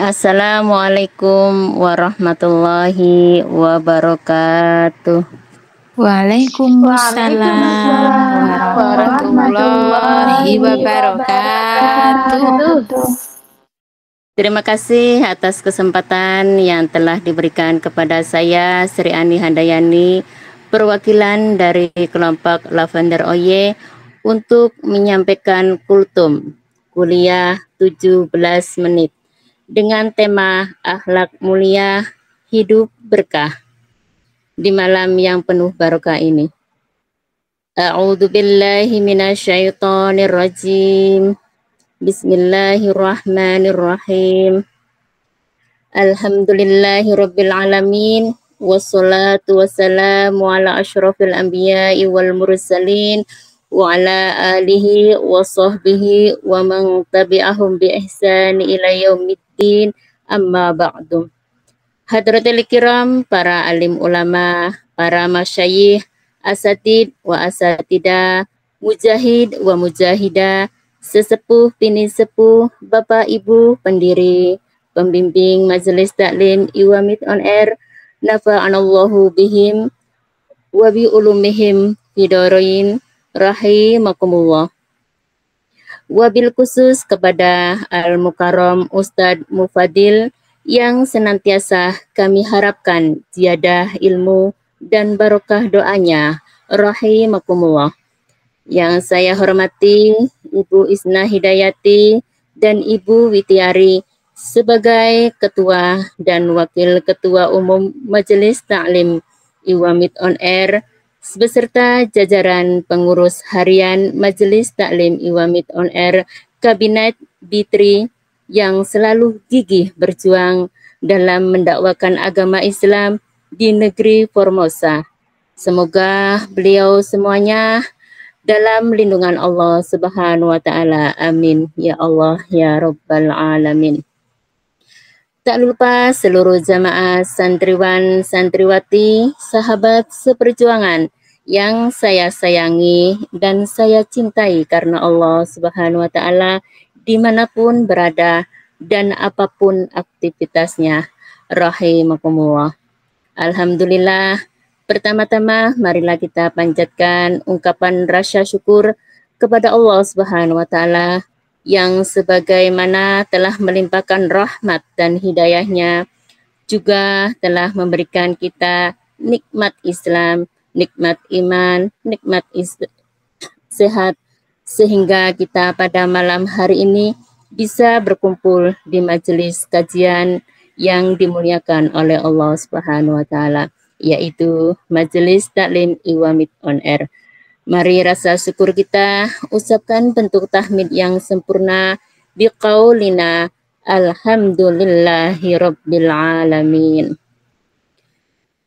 Assalamualaikum warahmatullahi wabarakatuh. Waalaikumsalam warahmatullahi wabarakatuh. Terima kasih atas kesempatan yang telah diberikan kepada saya, Sri Ani Handayani, perwakilan dari kelompok Lavender Oye, untuk menyampaikan kultum kuliah 17 menit dengan tema akhlak mulia, hidup berkah di malam yang penuh barokah ini. A'udzu billahi minasyaitonir rajim. Bismillahirrahmanirrahim. Alhamdulillahi rabbil alamin. Wassalatu wassalamu ala asyrafil anbiya'i wal mursalin wa ala alihi wa sahbihi wa man tabi'ahum bi ihsani ila yaumiddin, amma ba'du. Hadratil kiram, para alim ulama, para masyayikh, asatid wa asatidah, mujahid wa mujahidah, sesepuh bini sepuh, bapak ibu pendiri, pembimbing majelis taklim Iwamid on Air, nafa'anallahu bihim wa bi ulumihim fidarain rahimakumullah. Wabil khusus kepada Al-Mukarram Ustadz Mufadil yang senantiasa kami harapkan ziyadah ilmu dan barokah doanya, rahimakumullah. Yang saya hormati Ibu Isna Hidayati dan Ibu Witiari sebagai Ketua dan Wakil Ketua Umum Majelis Taklim Iwamid on Air, beserta jajaran pengurus harian Majelis Taklim Iwamid on Air Kabinet B3 yang selalu gigih berjuang dalam mendakwakan agama Islam di negeri Formosa. Semoga beliau semuanya dalam lindungan Allah Subhanahu wa taala. Amin ya Allah ya rabbal alamin. Tak lupa seluruh jamaah santriwan santriwati, sahabat seperjuangan yang saya sayangi dan saya cintai karena Allah Subhanahu wa taala dimanapun berada dan apapun aktivitasnya, rahimakumullah. Alhamdulillah, pertama-tama marilah kita panjatkan ungkapan rasa syukur kepada Allah Subhanahu wa taala yang sebagaimana telah melimpahkan rahmat dan hidayahnya, juga telah memberikan kita nikmat Islam, nikmat iman, nikmat sehat, sehingga kita pada malam hari ini bisa berkumpul di majelis kajian yang dimuliakan oleh Allah Subhanahu wa taala, yaitu Majelis Taklim Iwamid on Air. Mari rasa syukur kita ucapkan bentuk tahmid yang sempurna biqaulina alhamdulillahi rabbil alamin.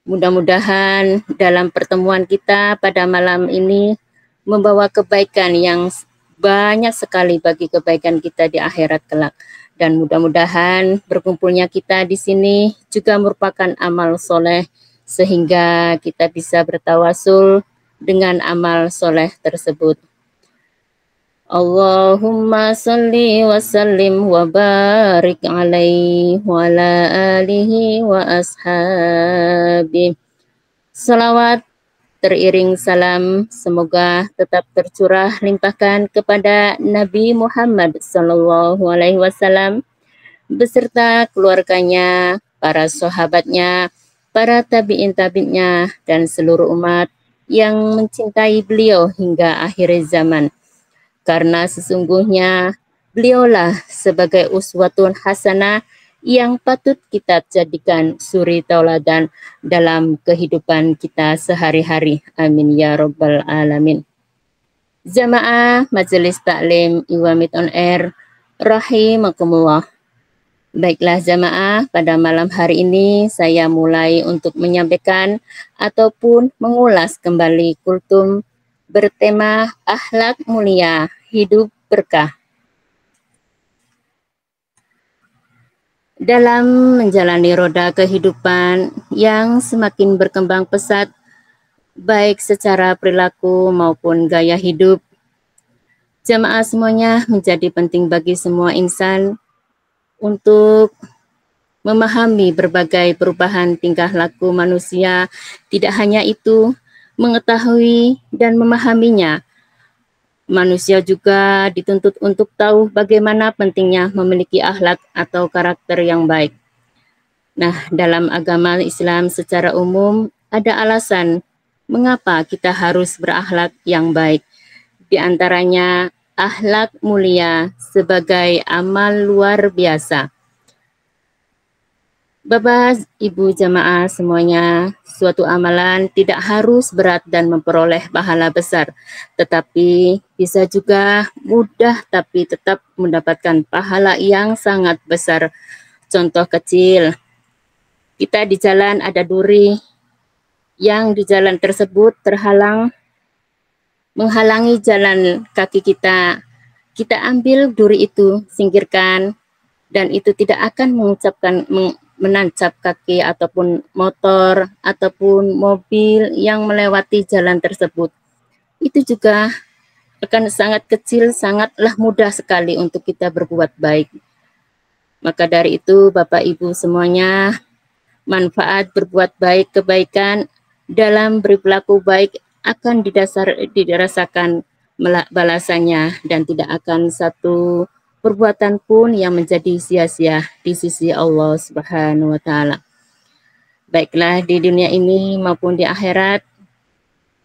Mudah-mudahan dalam pertemuan kita pada malam ini membawa kebaikan yang banyak sekali bagi kebaikan kita di akhirat kelak. Dan mudah-mudahan berkumpulnya kita di sini juga merupakan amal soleh, sehingga kita bisa bertawasul dengan amal soleh tersebut. Allahumma salli wa sallim wa barik alaihi wa ala alihi wa ashabi. Salawat teriring salam semoga tetap tercurah limpahkan kepada Nabi Muhammad sallallahu alaihi wasallam beserta keluarganya, para sahabatnya, para tabi'in-tabi'innya dan seluruh umat yang mencintai beliau hingga akhir zaman. Karena sesungguhnya beliaulah sebagai uswatun hasanah yang patut kita jadikan suri tauladan dalam kehidupan kita sehari-hari. Amin ya rabbal alamin. Jamaah Majelis Taklim Iwamid on Air, rahimakumullah. Baiklah jamaah, pada malam hari ini saya mulai untuk menyampaikan ataupun mengulas kembali kultum bertema akhlak mulia, hidup berkah. Dalam menjalani roda kehidupan yang semakin berkembang pesat, baik secara perilaku maupun gaya hidup, jamaah semuanya menjadi penting bagi semua insan untuk memahami berbagai perubahan tingkah laku manusia. Tidak hanya itu, mengetahui dan memahaminya, manusia juga dituntut untuk tahu bagaimana pentingnya memiliki akhlak atau karakter yang baik. Nah, dalam agama Islam secara umum ada alasan mengapa kita harus berakhlak yang baik. Di antaranya akhlak mulia sebagai amal luar biasa. Bapak, Ibu jamaah semuanya, suatu amalan tidak harus berat dan memperoleh pahala besar, tetapi bisa juga mudah tapi tetap mendapatkan pahala yang sangat besar. Contoh kecil, kita di jalan ada duri, yang di jalan tersebut menghalangi jalan kaki kita. Kita ambil duri itu, singkirkan, dan itu tidak akan menancap kaki ataupun motor ataupun mobil yang melewati jalan tersebut. Itu juga akan sangat kecil, sangatlah mudah sekali untuk kita berbuat baik. Maka dari itu Bapak Ibu semuanya, manfaat berbuat baik, kebaikan dalam berperilaku baik akan dirasakan balasannya, dan tidak akan satu perbuatan pun yang menjadi sia-sia di sisi Allah Subhanahu wa taala. Baiklah di dunia ini maupun di akhirat,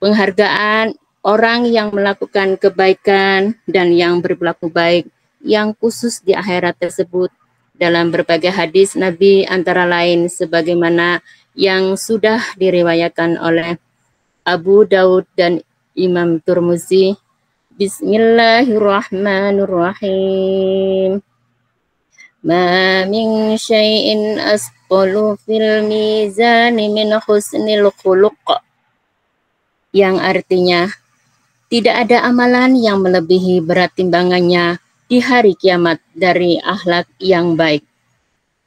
penghargaan orang yang melakukan kebaikan dan yang berperilaku baik yang khusus di akhirat tersebut dalam berbagai hadis Nabi, antara lain sebagaimana yang sudah diriwayatkan oleh Abu Daud dan Imam Tirmizi. Bismillahirrahmanirrahim. Ma min syai'in asqalu fil mizani min husnil khuluq. Yang artinya, tidak ada amalan yang melebihi berat timbangannya di hari kiamat dari akhlak yang baik.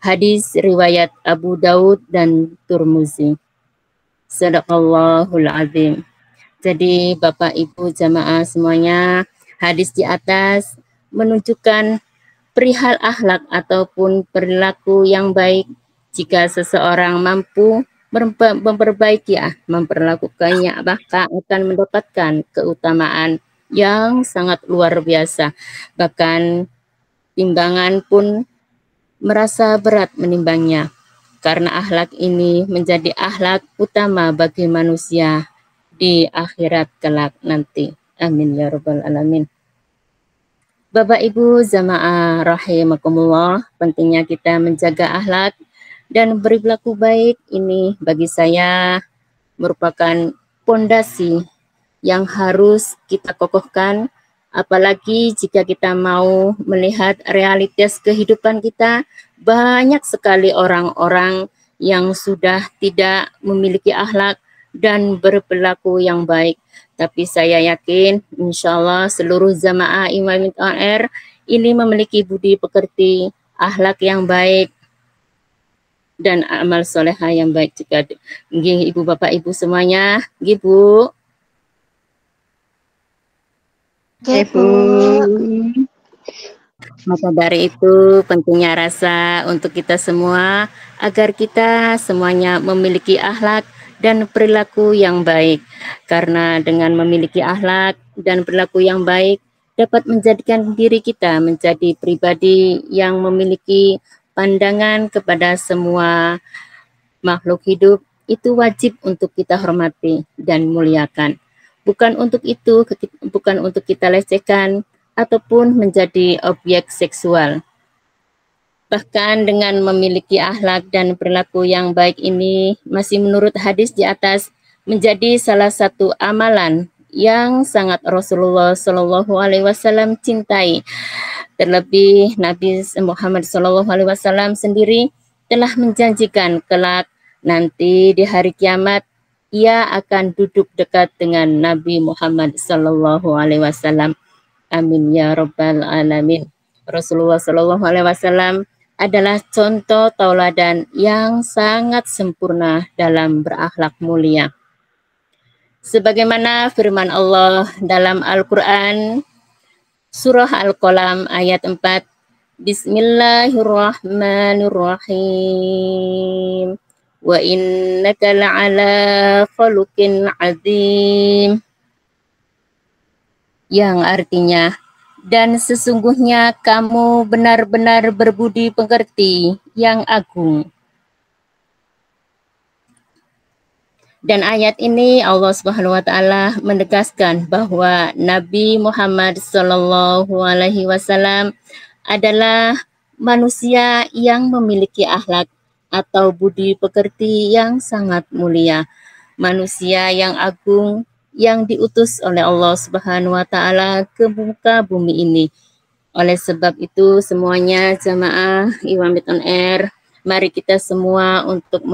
Hadis riwayat Abu Daud dan Tirmizi. Sadaqallahul azim. Jadi Bapak Ibu jamaah semuanya, hadis di atas menunjukkan perihal akhlak ataupun perilaku yang baik. Jika seseorang mampu memperlakukannya, maka akan mendapatkan keutamaan yang sangat luar biasa. Bahkan timbangan pun merasa berat menimbangnya, karena akhlak ini menjadi akhlak utama bagi manusia di akhirat kelak nanti. Amin ya rabbal alamin. Bapak Ibu jamaah rahimakumullah, pentingnya kita menjaga akhlak dan berperilaku baik ini bagi saya merupakan pondasi yang harus kita kokohkan, apalagi jika kita mau melihat realitas kehidupan kita. Banyak sekali orang-orang yang sudah tidak memiliki akhlak dan berperilaku yang baik. Tapi saya yakin insya Allah seluruh jamaah Imam on Air ini memiliki budi pekerti, akhlak yang baik, dan amal solehah yang baik juga. Ibu bapak ibu semuanya, Bu. Ibu. Maka dari itu pentingnya rasa untuk kita semua agar kita semuanya memiliki akhlak dan perilaku yang baik. Karena dengan memiliki akhlak dan perilaku yang baik dapat menjadikan diri kita menjadi pribadi yang memiliki pandangan kepada semua makhluk hidup. Itu wajib untuk kita hormati dan muliakan. Bukan untuk kita lecehkan ataupun menjadi objek seksual. Bahkan dengan memiliki akhlak dan perilaku yang baik ini masih menurut hadis di atas menjadi salah satu amalan yang sangat Rasulullah Shallallahu Alaihi Wasallam cintai. Terlebih Nabi Muhammad Shallallahu Alaihi Wasallam sendiri telah menjanjikan kelak nanti di hari kiamat ia akan duduk dekat dengan Nabi Muhammad Shallallahu Alaihi Wasallam. Amin ya rabbal alamin. Rasulullah Shallallahu Alaihi Wasallam adalah contoh tauladan yang sangat sempurna dalam berakhlak mulia. Sebagaimana firman Allah dalam Al-Quran, Surah Al-Qalam ayat 4, Bismillahirrahmanirrahim. Wa innaka la'ala khuluqin azim. Yang artinya, dan sesungguhnya kamu benar-benar berbudi pekerti yang agung. Dan ayat ini Allah Subhanahu wa taala menegaskan bahwa Nabi Muhammad sallallahu alaihi wasallam adalah manusia yang memiliki akhlak atau budi pekerti yang sangat mulia, manusia yang agung yang diutus oleh Allah Subhanahu wa taala ke muka bumi ini. Oleh sebab itu semuanya jamaah Iwamit on Air, mari kita semua untuk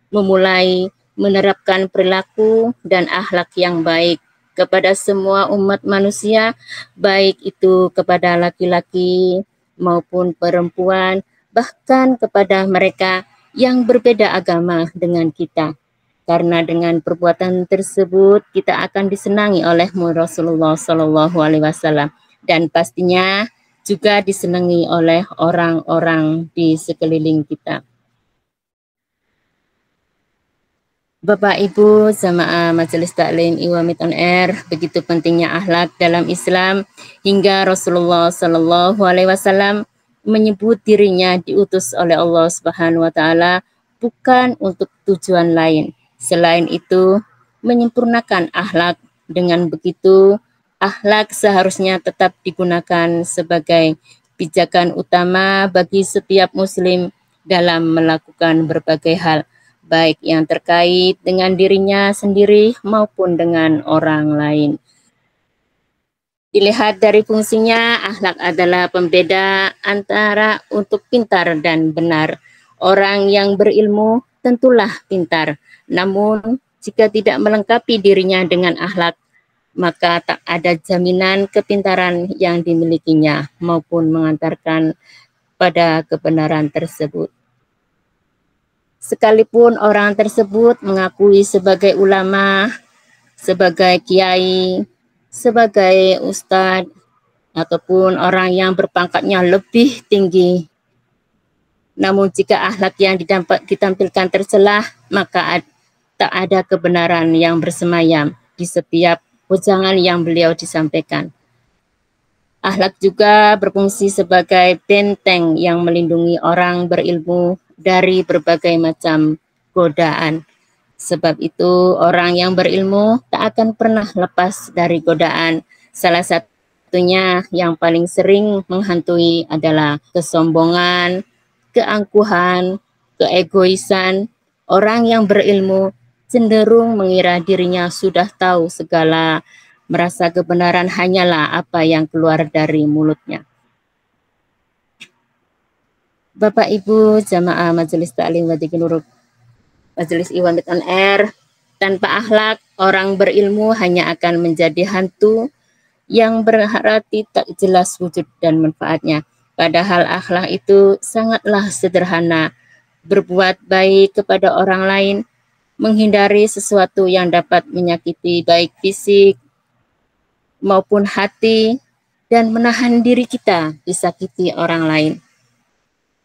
memulai menerapkan perilaku dan akhlak yang baik kepada semua umat manusia, baik itu kepada laki-laki maupun perempuan, bahkan kepada mereka yang berbeda agama dengan kita. Karena dengan perbuatan tersebut kita akan disenangi oleh Rasulullah Shallallahu Alaihi Wasallam dan pastinya juga disenangi oleh orang-orang di sekeliling kita. Bapak Ibu jamaah Majelis Taklim Iwamit on Air, begitu pentingnya akhlak dalam Islam hingga Rasulullah Shallallahu Alaihi Wasallam menyebut dirinya diutus oleh Allah Subhanahu Wa Taala bukan untuk tujuan lain. Selain itu, menyempurnakan akhlak. Dengan begitu, akhlak seharusnya tetap digunakan sebagai pijakan utama bagi setiap Muslim dalam melakukan berbagai hal, baik yang terkait dengan dirinya sendiri maupun dengan orang lain. Dilihat dari fungsinya, akhlak adalah pembeda antara untuk pintar dan benar. Orang yang berilmu tentulah pintar, namun jika tidak melengkapi dirinya dengan akhlak, maka tak ada jaminan kepintaran yang dimilikinya maupun mengantarkan pada kebenaran tersebut. Sekalipun orang tersebut mengakui sebagai ulama, sebagai kiai, sebagai ustadz, ataupun orang yang berpangkatnya lebih tinggi, namun jika akhlak yang ditampilkan tercelah, maka tak ada kebenaran yang bersemayam di setiap wejangan yang beliau disampaikan. Akhlak juga berfungsi sebagai benteng yang melindungi orang berilmu dari berbagai macam godaan. Sebab itu orang yang berilmu tak akan pernah lepas dari godaan. Salah satunya yang paling sering menghantui adalah kesombongan, keangkuhan, keegoisan. Orang yang berilmu cenderung mengira dirinya sudah tahu segala, merasa kebenaran hanyalah apa yang keluar dari mulutnya. Bapak Ibu jamaah Majelis Taklim wa Dhikrul Majelis Iwamit on Air, tanpa akhlak orang berilmu hanya akan menjadi hantu yang berarti tak jelas wujud dan manfaatnya. Padahal akhlak itu sangatlah sederhana, berbuat baik kepada orang lain, menghindari sesuatu yang dapat menyakiti baik fisik maupun hati, dan menahan diri kita disakiti orang lain.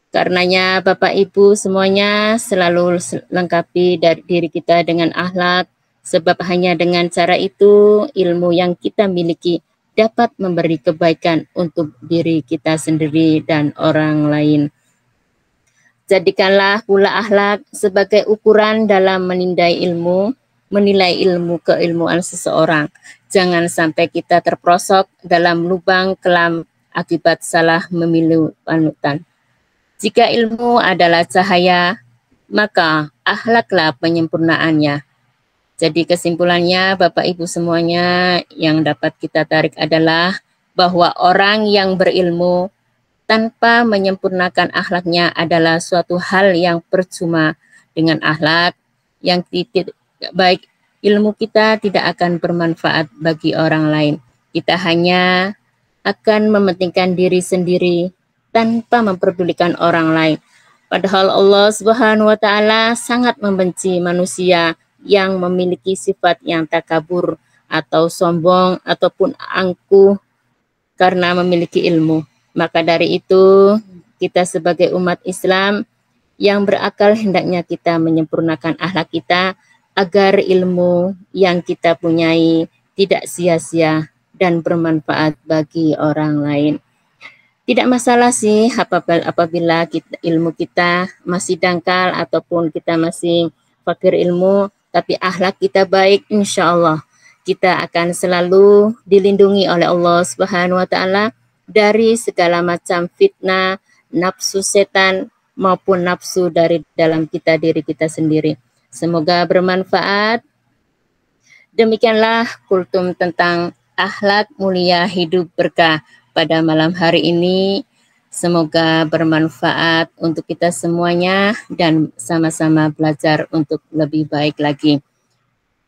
Karenanya Bapak Ibu semuanya selalu lengkapi dari diri kita dengan akhlak, sebab hanya dengan cara itu ilmu yang kita miliki dapat memberi kebaikan untuk diri kita sendiri dan orang lain. Jadikanlah pula akhlak sebagai ukuran dalam menilai ilmu keilmuan seseorang. Jangan sampai kita terperosok dalam lubang kelam akibat salah memilih panutan. Jika ilmu adalah cahaya, maka akhlaklah penyempurnaannya. Jadi kesimpulannya Bapak Ibu semuanya yang dapat kita tarik adalah bahwa orang yang berilmu tanpa menyempurnakan akhlaknya adalah suatu hal yang percuma. Dengan akhlak yang tidak baik, ilmu kita tidak akan bermanfaat bagi orang lain. Kita hanya akan mementingkan diri sendiri tanpa memperdulikan orang lain. Padahal Allah Subhanahu wa taala sangat membenci manusia yang memiliki sifat yang takabur atau sombong ataupun angkuh karena memiliki ilmu. Maka dari itu, kita sebagai umat Islam yang berakal hendaknya kita menyempurnakan akhlak kita agar ilmu yang kita punyai tidak sia-sia dan bermanfaat bagi orang lain. Tidak masalah sih apabila ilmu kita masih dangkal ataupun kita masih fakir ilmu, tapi akhlak kita baik, insya Allah kita akan selalu dilindungi oleh Allah Subhanahu wa Ta'ala dari segala macam fitnah, nafsu setan maupun nafsu dari dalam diri kita sendiri. Semoga bermanfaat. Demikianlah kultum tentang akhlak mulia hidup berkah pada malam hari ini. Semoga bermanfaat untuk kita semuanya dan sama-sama belajar untuk lebih baik lagi.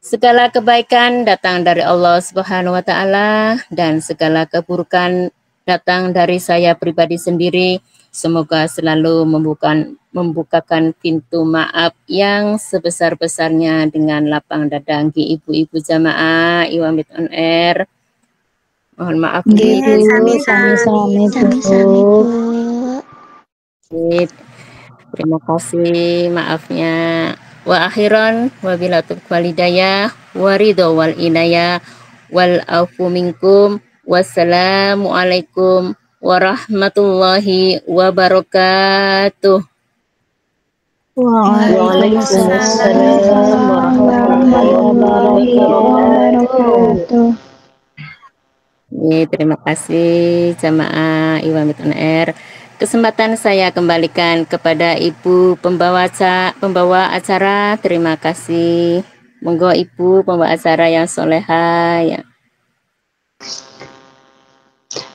Segala kebaikan datang dari Allah Subhanahu wa Ta'ala dan segala keburukan datang dari saya pribadi sendiri. Semoga selalu membukakan pintu maaf yang sebesar-besarnya dengan lapang dada ibu-ibu jamaah Iwamit on Air. Mohon maaf Sami-sami Bu. Terima kasih maafnya. Wa akhiran wabila taufiq walhidayah waridho wal inayah wal afu minkum. Wassalamualaikum warahmatullahi wabarakatuh. Waalaikumsalam warahmatullahi wabarakatuh. Terima kasih jamaah Iwamit on Air. Kesempatan saya kembalikan kepada Ibu pembawa acara. Terima kasih. Monggo Ibu pembawa acara yang soleha ya.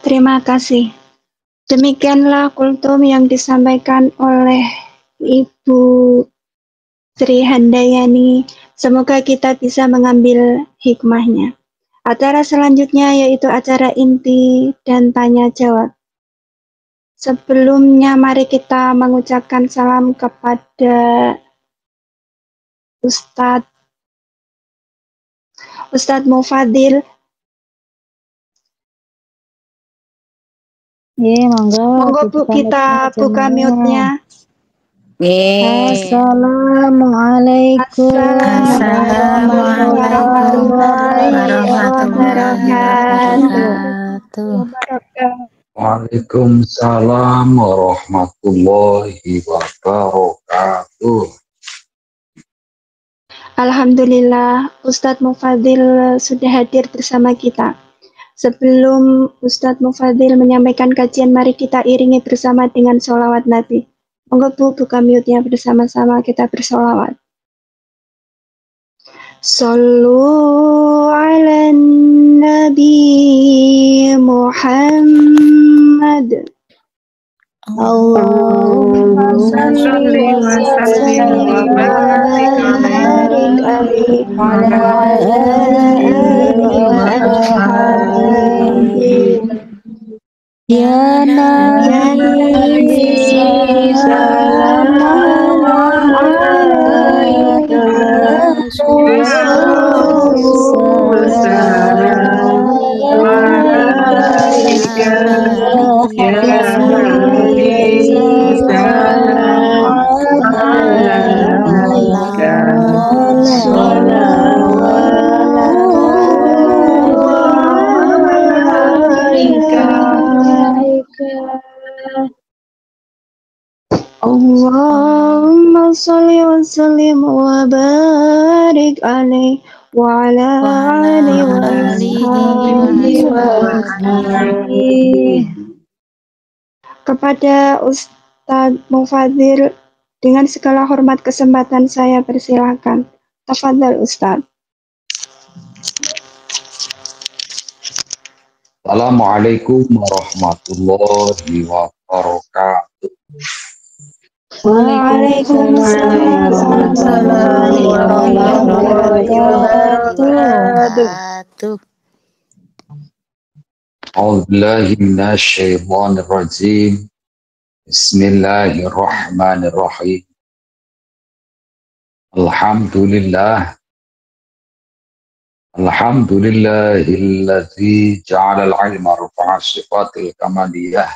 Terima kasih. Demikianlah kultum yang disampaikan oleh Ibu Sri Handayani. Semoga kita bisa mengambil hikmahnya. Acara selanjutnya yaitu acara inti dan tanya jawab. Sebelumnya mari kita mengucapkan salam kepada Ustadz Mufadil. Monggo Bu, kita buka mute-nya. Assalamualaikum warahmatullahi wabarakatuh. Waalaikumsalam warahmatullahi wabarakatuh. Alhamdulillah, Ustadz Mufadil sudah hadir bersama kita. Sebelum Ustadz Mufadil menyampaikan kajian, mari kita iringi bersama dengan sholawat Nabi. Monggo Bu, buka mute-nya bersama-sama kita bersolawat. Sallu ala Nabi Muhammad. Allahumma salli wa sallim wa barik alaihi wa ala alihi wa ashabihi. Ya Nabi salam alaika Allahumma salli wa sallim wa barik alaihi wa ala alihi wa ashabihi. Kepada Ustadz Mufadil, dengan segala hormat kesempatan saya persilakan. Tafadhal Ustadz. Assalamualaikum warahmatullahi wabarakatuh. Waalaikumsalam warahmatullahi wabarakatuh. A'udzu billahi minasy syaithanir rajim. Bismillahirrahmanirrahim. Alhamdulillahilladzi ja'ala al-'ilma rufa'a sifatil kamaliyah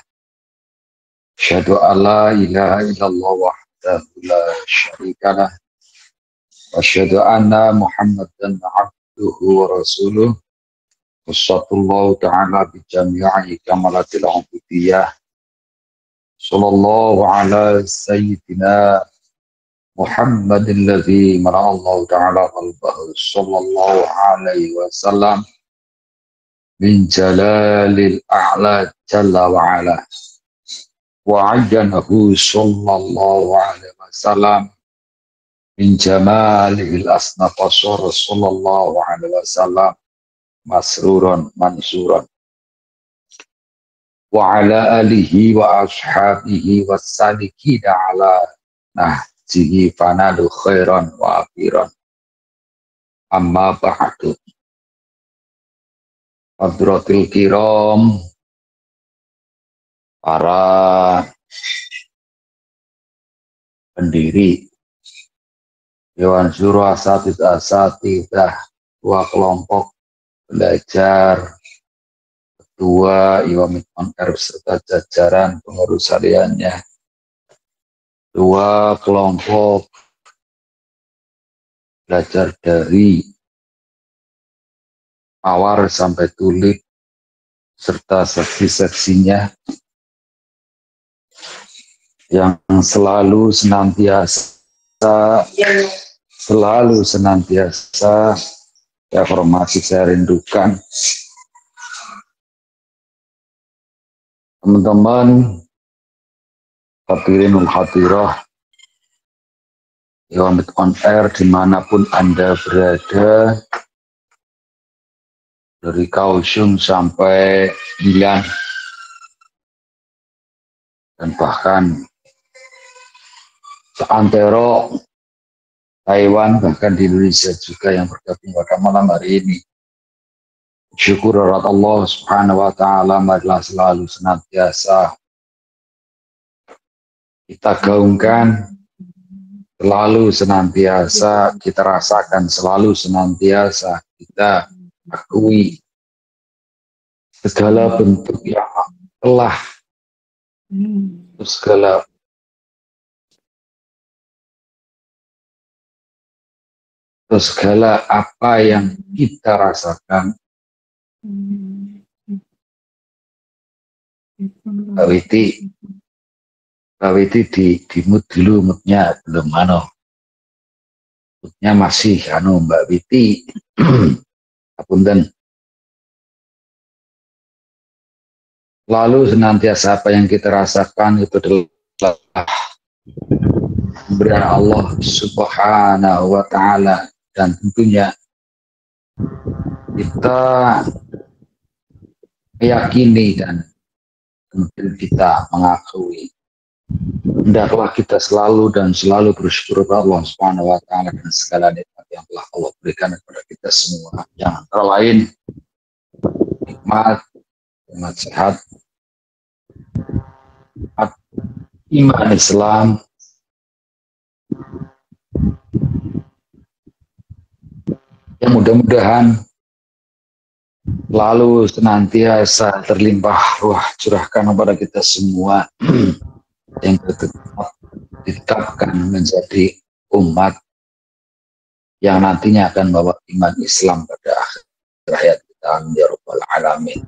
Asyhadu an la ilaha illallah wahdahu la syarika lah. Wa asyhadu anna Muhammadan abduhu wa rasuluh. Wassallallahu ta'ala bi jami'i kamalatil ubudiyyah. Sallallahu ala sayyidina Muhammadin ladzi mara'allahu ta'ala qalbahu sallallahu alaihi wasallam min jalalil a'la jalla wa ala wa ayyanahu sallallahu alaihi wasallam min jamalil asna qasar sallallahu alaihi wasallam masruran mansuran wa ala alihi wa ashabihi wassalikina ala nahjihi fanadu khairan wa afiran amma ba'du. Hadratil kiram, para pendiri Dewan Syuro Asatidah, dua kelompok belajar, ketua Imam On-Air serta jajaran pengurus hariannya, dua kelompok belajar dari awal sampai tulip serta seksi-seksinya yang selalu senantiasa ya hormati saya rindukan. Teman-teman hadirinul hadirah Imam On-Air dimanapun Anda berada, dari Kaohsiung sampai Milan dan bahkan seantero Taiwan, bahkan di Indonesia juga yang bergabung pada malam hari ini. Syukur Allah Subhanahu wa Ta'ala, marilah selalu senantiasa kita gaungkan, selalu senantiasa kita rasakan, selalu senantiasa kita akui segala bentuk yang telah segala apa yang kita rasakan. Mbak Witi di mood dulu, moodnya belum moodnya masih Mbak Witi apunten. Lalu senantiasa apa yang kita rasakan itu adalah pemberian Allah Subhanahu wa Ta'ala, dan tentunya kita meyakini dan kemudian kita mengakui hendaklah kita selalu bersyukur kepada Allah Subhanahu wa Ta'ala dan segala nikmat yang telah Allah berikan kepada kita semua, yang antara lain nikmat sehat, iman Islam, yang mudah-mudahan lalu senantiasa terlimpah ruah curahkan kepada kita semua yang tetap ditetapkan menjadi umat yang nantinya akan bawa iman Islam pada akhir hayat kita, ya Rabbal Alamin.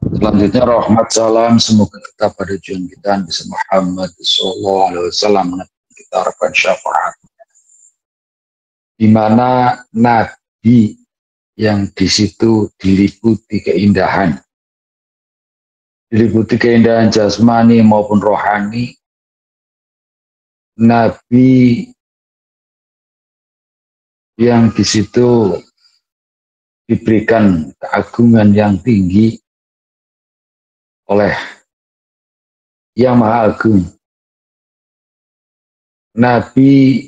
Selanjutnya rahmat salam semoga tetap pada junjungan kita Nabi Muhammad sallallahu alaihi wasallam, kita harapkan syafaat, di mana Nabi yang di situ diliputi keindahan jasmani maupun rohani. Nabi yang di situ diberikan keagungan yang tinggi oleh Yang Maha Agung. Nabi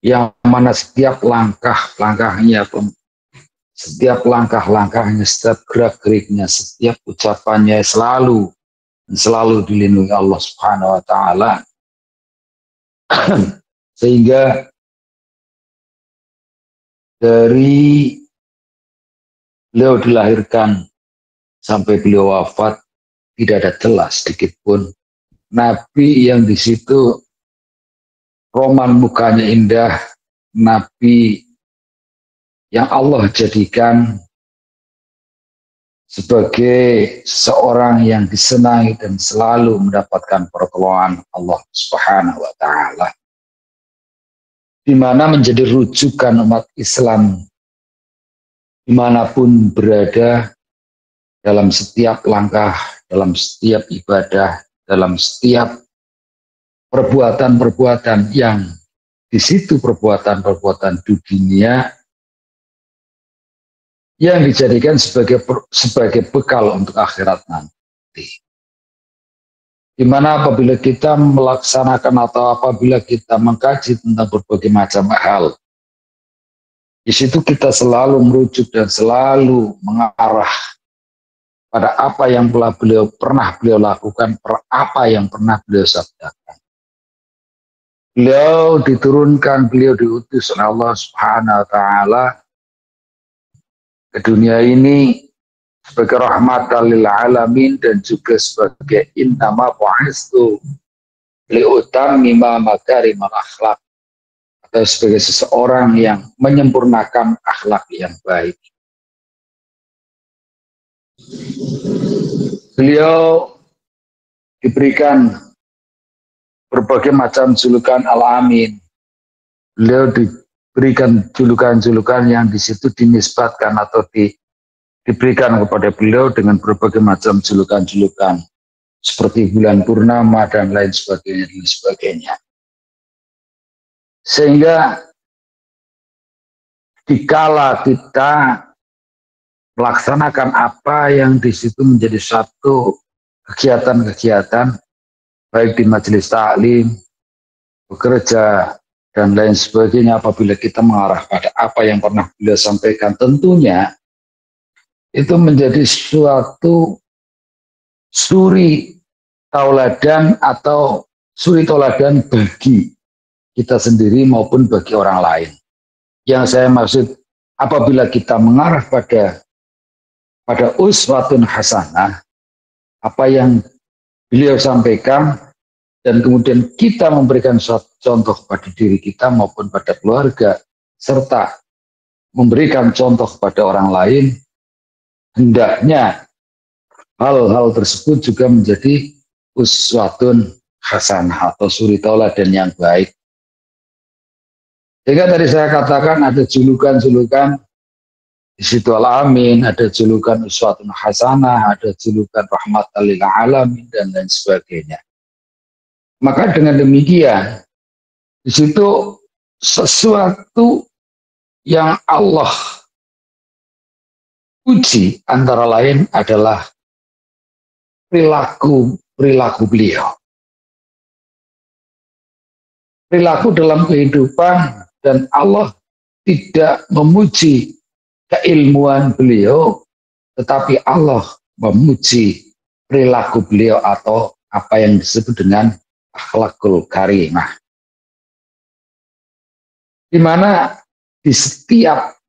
yang mana setiap langkah-langkahnya, setiap gerak-geriknya, setiap ucapannya selalu dilindungi Allah Subhanahu wa Ta'ala. Sehingga dari beliau dilahirkan sampai beliau wafat tidak ada celah sedikit pun. Nabi yang di situ roman mukanya indah, Nabi yang Allah jadikan sebagai seorang yang disenangi dan selalu mendapatkan pertolongan Allah Subhanahu wa Ta'ala, di mana menjadi rujukan umat Islam dimanapun berada, dalam setiap langkah, dalam setiap ibadah, dalam setiap perbuatan-perbuatan yang di situ perbuatan-perbuatan dunia yang dijadikan sebagai bekal untuk akhirat nanti. Di mana apabila kita melaksanakan atau apabila kita mengkaji tentang berbagai macam hal, di situ kita selalu merujuk dan selalu mengarah pada apa yang pernah beliau lakukan, apa yang pernah beliau sabdakan. Beliau diturunkan, beliau diutus oleh Allah Subhanahu wa Ta'ala ke dunia ini sebagai rahmatan lil alamin dan juga sebagai innama bu'istu liutammima makarimal akhlak, atau sebagai seseorang yang menyempurnakan akhlak yang baik. Beliau diberikan berbagai macam julukan Al-Amin. Beliau diberikan julukan-julukan yang di situ dinisbatkan atau diberikan kepada beliau dengan berbagai macam julukan-julukan seperti bulan purnama dan lain sebagainya. Sehingga dikala kita melaksanakan apa yang di situ menjadi satu kegiatan-kegiatan, baik di majelis taklim, bekerja, dan lain sebagainya, apabila kita mengarah pada apa yang pernah beliau sampaikan, tentunya itu menjadi suatu suri tauladan atau suri tauladan bagi kita sendiri maupun bagi orang lain. Yang saya maksud, apabila kita mengarah pada uswatun hasanah, apa yang beliau sampaikan, dan kemudian kita memberikan suatu contoh pada diri kita maupun pada keluarga, serta memberikan contoh pada orang lain, hendaknya hal-hal tersebut juga menjadi uswatun hasanah atau suri tauladan yang baik. Sehingga tadi saya katakan ada julukan-julukan di situ Al-Amin, ada julukan uswatun hasanah, ada julukan rahmatan lil alamin dan lain sebagainya. Maka dengan demikian di situ sesuatu yang Allah puji antara lain adalah perilaku beliau. Perilaku dalam kehidupan, dan Allah tidak memuji keilmuan beliau, tetapi Allah memuji perilaku beliau atau apa yang disebut dengan akhlakul karimah. Di mana di setiap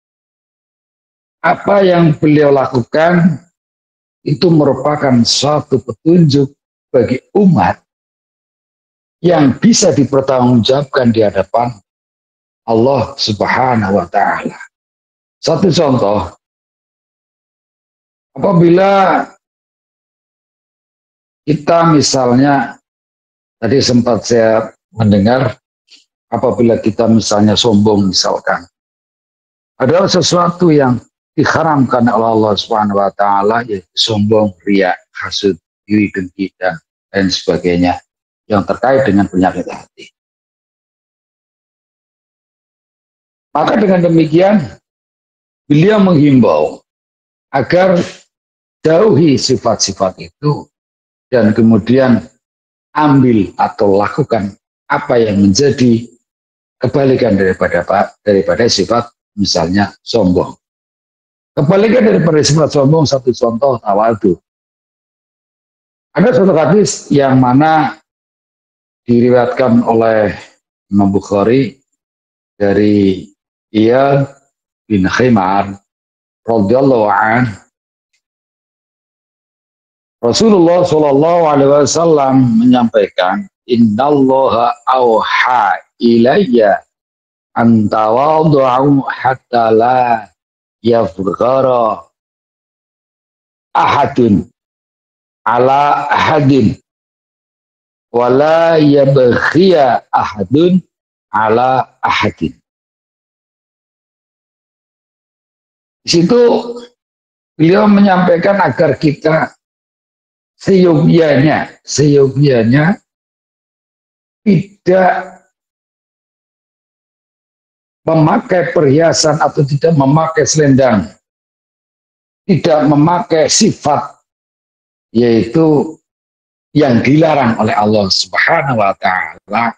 apa yang beliau lakukan itu merupakan suatu petunjuk bagi umat yang bisa dipertanggungjawabkan di hadapan Allah Subhanahu wa Ta'ala. Satu contoh, apabila kita misalnya, tadi sempat saya mendengar, apabila kita misalnya sombong misalkan, adalah sesuatu yang diharamkan oleh Allah Subhanahu wa Ta'ala, yaitu sombong, riya, hasud, iri, dengki, dan lain sebagainya yang terkait dengan penyakit hati. Maka dengan demikian beliau menghimbau agar jauhi sifat-sifat itu dan kemudian ambil atau lakukan apa yang menjadi kebalikan daripada sifat misalnya sombong. Kebalikan daripada sifat sombong, satu contoh tawadu. Ada suatu hadis yang mana diriwayatkan oleh Imam Bukhari dari Iyad bin Khimar radhiyallahu anhu, Rasulullah Shallallahu Alaihi Wasallam menyampaikan, Innallaha auha ilayya antawadu'u hatta la yafghara ahadun ala ahadin wala yabghiya ahadun ala ahadin. Di situ beliau menyampaikan agar kita seyogianya tidak memakai perhiasan atau tidak memakai selendang, tidak memakai sifat yaitu yang dilarang oleh Allah Subhanahu wa taala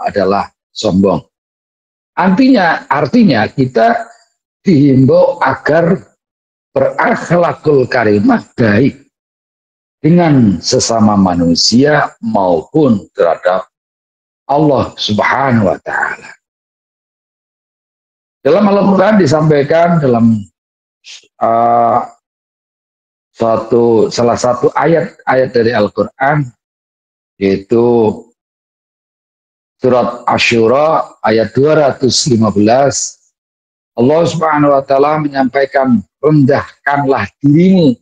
adalah sombong. Artinya kita dihimbau agar berakhlakul karimah baik dengan sesama manusia maupun terhadap Allah Subhanahu wa taala. Dalam Al-Qur'an disampaikan dalam salah satu ayat dari Al-Quran, yaitu surat Asy-Syura ayat 215. Allah Subhanahu wa taala menyampaikan, rendahkanlah dirimu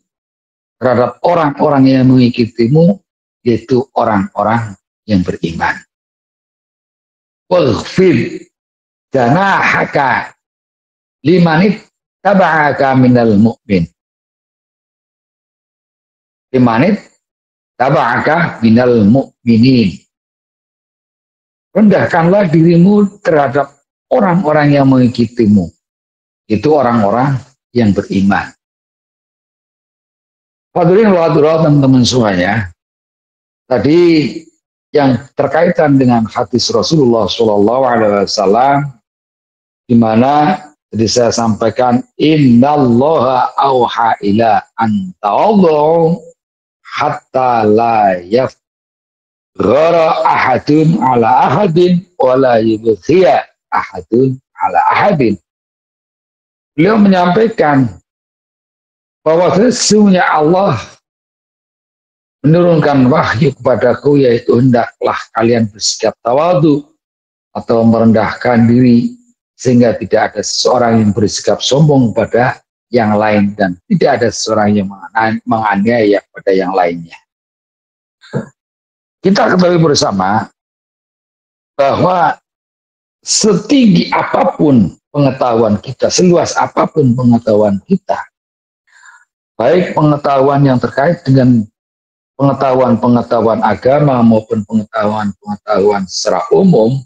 terhadap orang-orang yang mengikutimu, yaitu orang-orang yang beriman. Waghfir janahaka limanit taba'aka minal mu'min. Limanit taba'aka minal mu'minin. Rendahkanlah dirimu terhadap orang-orang yang mengikutimu. Itu orang-orang yang beriman. Hadirin wa hadirat teman-teman semuanya. Tadi yang terkaitan dengan hadis Rasulullah Shallallahu Alaihi Wasallam, di mana jadi saya sampaikan, Innallaha auha ila antawadhu hatta la yafghara ahadun ala ahadin wa la yubghiya ahadun ala ahadin. Beliau menyampaikan bahwa sesungguhnya Allah menurunkan wahyu kepadaku, yaitu hendaklah kalian bersikap tawadu atau merendahkan diri, sehingga tidak ada seseorang yang bersikap sombong pada yang lain dan tidak ada seseorang yang menganiaya pada yang lainnya. Kita ketahui bersama bahwa setinggi apapun pengetahuan kita, seluas apapun pengetahuan kita, baik pengetahuan yang terkait dengan pengetahuan agama maupun pengetahuan secara umum,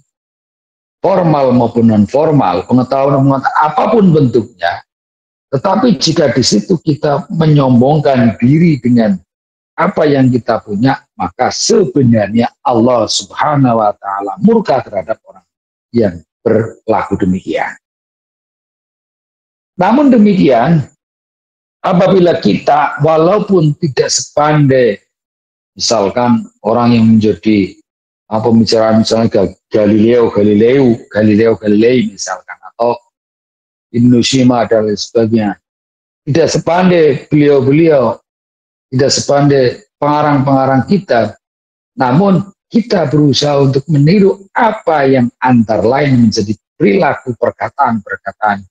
formal maupun non formal, pengetahuan apapun bentuknya, tetapi jika di situ kita menyombongkan diri dengan apa yang kita punya, maka sebenarnya Allah Subhanahu wa taala murka terhadap orang yang berlaku demikian. Namun demikian, apabila kita walaupun tidak sepandai, misalkan orang yang menjadi pembicaraan misalnya Galilei misalkan, atau Ibnu Sina dan lain sebagainya, tidak sepandai beliau-beliau, tidak sepandai pengarang-pengarang kitab, namun kita berusaha untuk meniru apa yang antara lain menjadi perilaku perkataan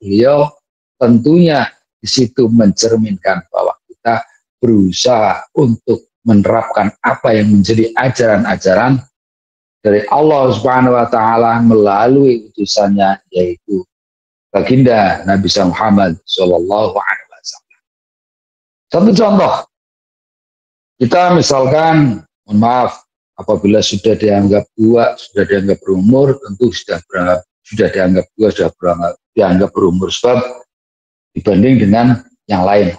beliau, tentunya di situ mencerminkan bahwa kita berusaha untuk menerapkan apa yang menjadi ajaran-ajaran dari Allah Subhanahu wa taala melalui utusannya, yaitu baginda Nabi Muhammad sallallahu alaihi wasallam. Satu contoh, kita misalkan, mohon maaf, apabila sudah dianggap tua, sudah dianggap berumur, tentu sudah dianggap tua, sudah dianggap berumur, sebab dibanding dengan yang lain.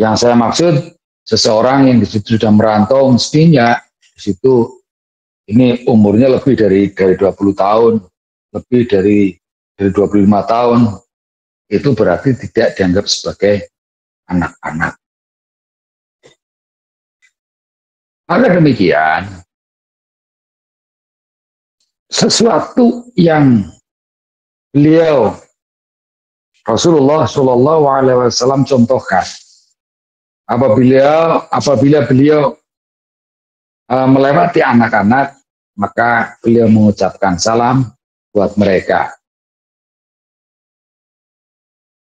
Yang saya maksud, seseorang yang di situ sudah merantau, mestinya di situ ini umurnya lebih dari 20 tahun, lebih dari 25 tahun, itu berarti tidak dianggap sebagai anak-anak. Maka demikian, sesuatu yang beliau Rasulullah Shallallahu Alaihi Wasallam contohkan, apabila beliau melewati anak-anak, maka beliau mengucapkan salam buat mereka.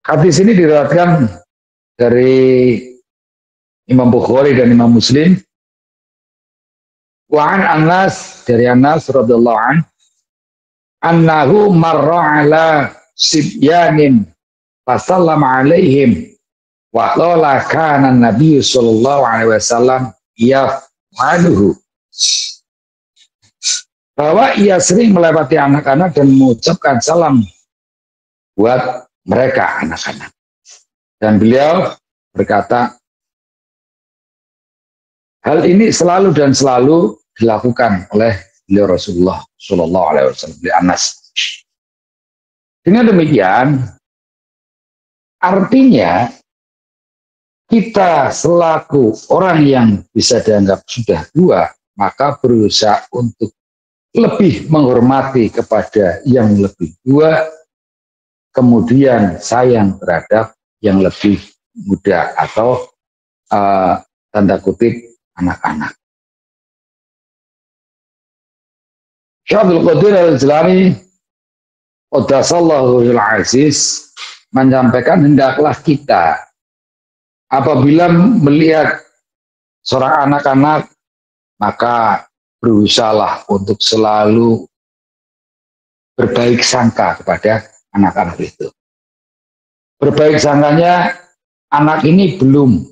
Hadis ini diriwayatkan dari Imam Bukhari dan Imam Muslim. Wa an Anas, dari Anas radhiyallahu anhu, annahu marra ala sibyanin fasallama alaihim wa qala kana an-nabiy sallallahu alaihi wasallam yaf'aluhu. Bahwa ia sering melewati anak-anak dan mengucapkan salam buat mereka anak-anak. Dan beliau berkata, hal ini selalu dan selalu dilakukan oleh beliau Rasulullah Shallallahu Alaihi Wasallam, beliau Anas. Dengan demikian, artinya kita selaku orang yang bisa dianggap sudah tua, maka berusaha untuk lebih menghormati kepada yang lebih tua, kemudian sayang terhadap yang lebih muda atau tanda kutip anak-anak. Syekh Abdul Qadir Al-Jilani Qaddasallahu al-Aziz menyampaikan, hendaklah kita apabila melihat seorang anak-anak, maka berusahalah untuk selalu berbaik sangka kepada anak-anak itu. Berbaik sangkanya, anak ini belum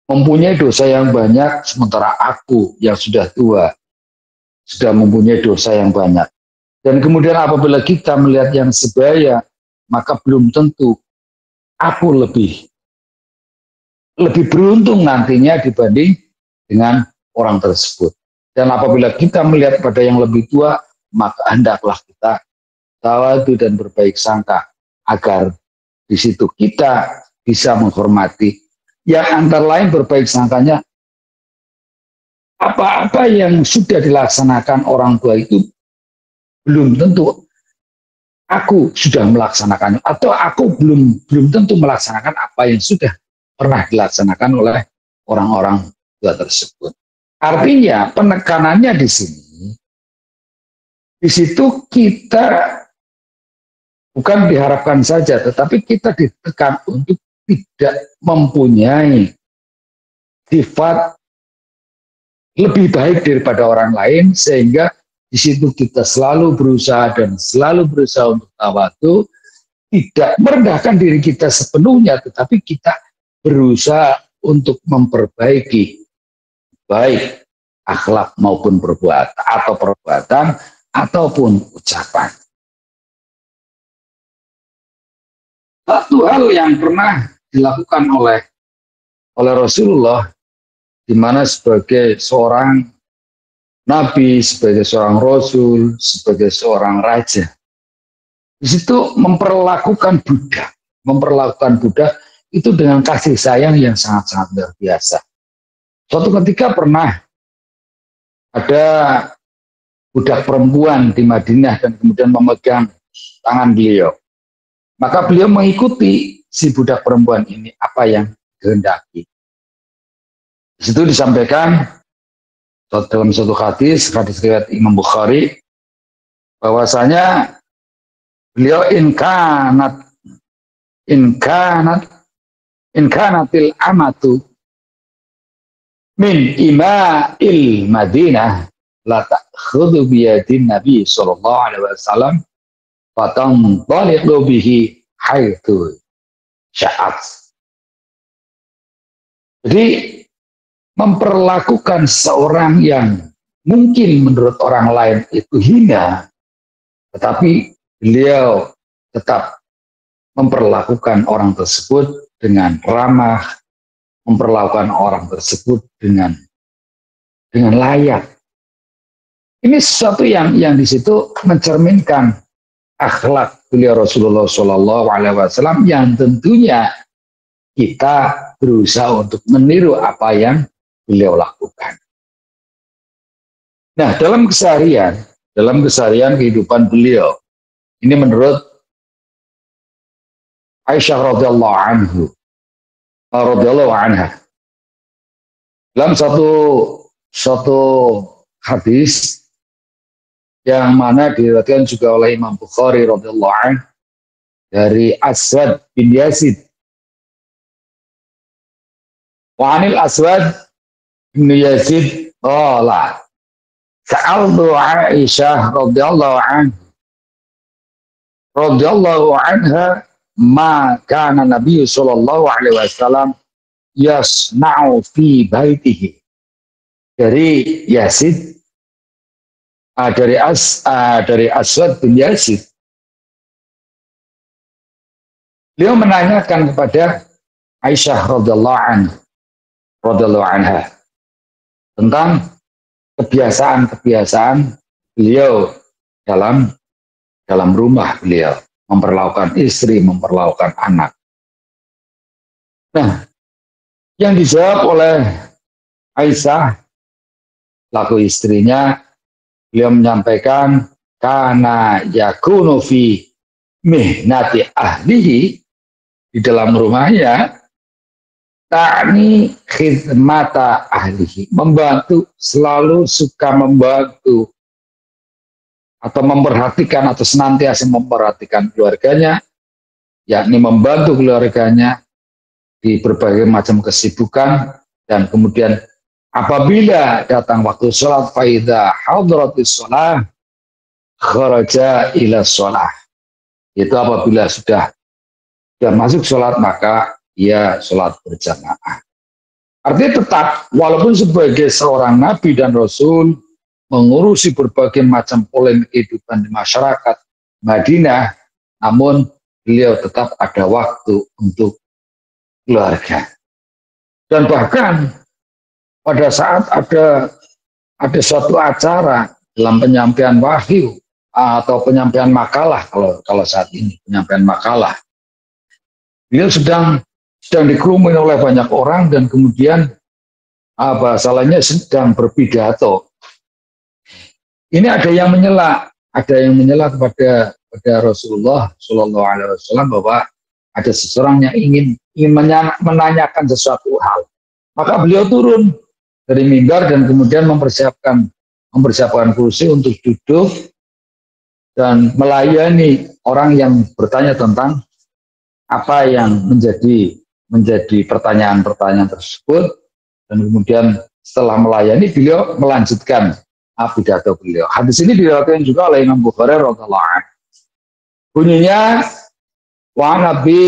mempunyai dosa yang banyak, sementara aku yang sudah tua sudah mempunyai dosa yang banyak. Dan kemudian apabila kita melihat yang sebaya, maka belum tentu aku lebih beruntung nantinya dibanding dengan orang tersebut. Dan apabila kita melihat pada yang lebih tua, maka hendaklah kita tawadu dan berbaik sangka agar di situ kita bisa menghormati. Yang antara lain berbaik sangkanya, apa-apa yang sudah dilaksanakan orang tua itu belum tentu aku sudah melaksanakannya, atau aku belum tentu melaksanakan apa yang sudah pernah dilaksanakan oleh orang-orang tua tersebut. Artinya penekanannya di sini, di situ kita bukan diharapkan saja, tetapi kita ditekan untuk tidak mempunyai sifat lebih baik daripada orang lain, sehingga di situ kita selalu berusaha untuk tawadu, tidak merendahkan diri kita sepenuhnya, tetapi kita berusaha untuk memperbaiki baik akhlak maupun perbuatan ataupun ucapan. Satu hal yang pernah dilakukan oleh Rasulullah, di mana sebagai seorang nabi, sebagai seorang rasul, sebagai seorang raja, di situ memperlakukan budak itu dengan kasih sayang yang sangat-sangat luar biasa. Suatu ketika pernah ada budak perempuan di Madinah dan kemudian memegang tangan beliau. Maka beliau mengikuti si budak perempuan ini apa yang dikehendaki. Di situ disampaikan dalam satu hadis riwayat Imam Bukhari, bahwasanya beliau inkanatil amatu min ima'il Madinah la ta'khudhu biyadin Nabi sallallahu alaihi wasallam fatang taliqu bihi haitsu sya'at. Jadi memperlakukan seorang yang mungkin menurut orang lain itu hina, tetapi beliau tetap memperlakukan orang tersebut dengan ramah, memperlakukan orang tersebut dengan layak. Ini sesuatu yang di situ mencerminkan akhlak beliau Rasulullah SAW, yang tentunya kita berusaha untuk meniru apa yang beliau lakukan. Nah, dalam keseharian kehidupan beliau, ini menurut Aisyah radhiyallahu anha, Dalam satu hadis yang mana diriwayatkan juga oleh Imam Bukhari radhiyallahu anhu dari Aswad bin Yazid. Wa 'anil Aswad bin Yazid qala sa'altu Aisyah radhiyallahu anha ma kana Nabi sallallahu alaihi wasallam yasna'u fi baitihi. Dari Yazid, dari Aswad bin Yazid, beliau menanyakan kepada Aisyah radhiyallahu anha tentang kebiasaan-kebiasaan beliau dalam rumah beliau, memperlakukan istri, memperlakukan anak. Nah, yang dijawab oleh Aisyah laku istrinya, beliau menyampaikan kana yakunu fi mihnati ahlihi, di dalam rumahnya, ta'ni khidmata ahlihi, membantu, selalu suka membantu atau memperhatikan atau senantiasa memperhatikan keluarganya, yakni membantu keluarganya di berbagai macam kesibukan. Dan kemudian apabila datang waktu sholat, faida hadratis sholah kharaja ila sholah, itu apabila sudah masuk sholat maka ia sholat berjamaah. Artinya tetap, walaupun sebagai seorang nabi dan rasul mengurusi berbagai macam polemik kehidupan di masyarakat Madinah, namun beliau tetap ada waktu untuk keluarga. Dan bahkan pada saat ada suatu acara dalam penyampaian wahyu atau penyampaian makalah, kalau saat ini penyampaian makalah, beliau sedang dikerumuni oleh banyak orang dan kemudian bahasa lainnya sedang berpidato. Ini ada yang menyela kepada Rasulullah Shallallahu Alaihi Wasallam bahwa ada seseorang yang ingin menanyakan sesuatu hal. Maka beliau turun dari mimbar dan kemudian mempersiapkan kursi untuk duduk dan melayani orang yang bertanya tentang apa yang menjadi pertanyaan-pertanyaan tersebut. Dan kemudian setelah melayani, beliau melanjutkan pidato beliau. Hadis ini diriwayatkan juga oleh Imam Bukhari radhiyallahu anhu. Bunyinya wa nabi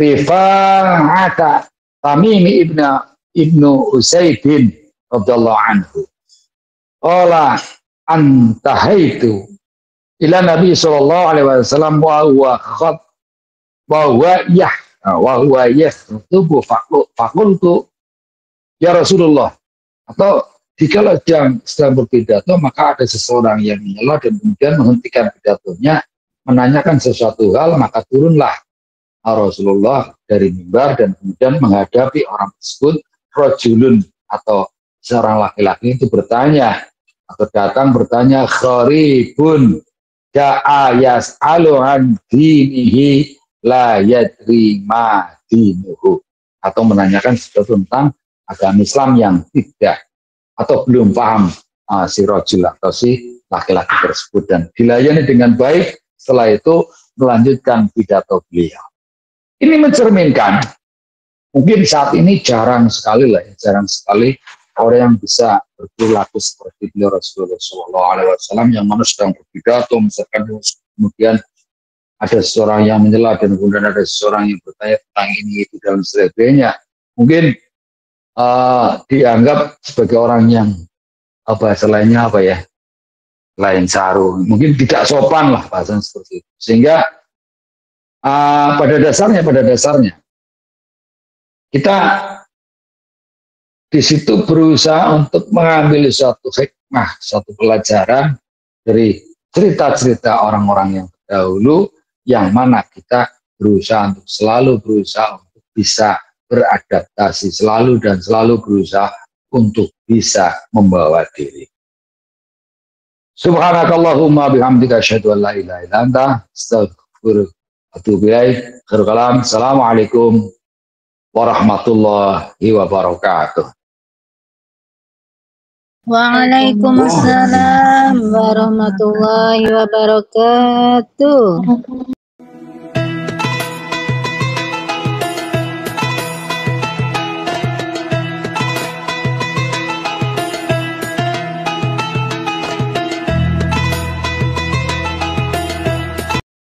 Rifa'ata Tamimi ibnu Usaidin radhiyallahu anhu. Qala antahaitu ila Nabi sallallahu alaihi wasallam wa huwa yakhutubu faqultu ya Rasulullah, atau jika sedang berpidato maka ada seseorang yang menyela dan kemudian menghentikan pidatonya menanyakan sesuatu hal, maka turunlah Rasulullah dari mimbar dan kemudian menghadapi orang tersebut. Rajulun, atau seorang laki-laki itu bertanya atau datang bertanya, kharibun da'a yas'alu an dinihi la yadri ma dinuhu, atau menanyakan sesuatu tentang agama Islam yang tidak atau belum paham si rajul atau si laki-laki tersebut, dan dilayani dengan baik. Setelah itu melanjutkan pidato beliau. Ini mencerminkan, mungkin saat ini jarang sekali orang yang bisa berperilaku seperti beliau Rasulullah SAW, yang mana sedang berpidato, misalkan kemudian ada seseorang yang menyela dan kemudian ada seseorang yang bertanya tentang ini itu dan sebagainya, mungkin dianggap sebagai orang yang bahasa lainnya lain saru, mungkin tidak sopan lah bahasa seperti itu. Sehingga pada dasarnya kita di situ berusaha untuk mengambil suatu hikmah, suatu pelajaran dari cerita-cerita orang-orang yang terdahulu, yang mana kita selalu berusaha untuk bisa beradaptasi, selalu berusaha untuk bisa membawa diri. Subhanakallahumma bihamdika asyhadu an la ilaha illa anta astaghfiruka wa atubu ilaik. Assalamualaikum warahmatullahi wabarakatuh. Waalaikumsalam warahmatullahi wabarakatuh.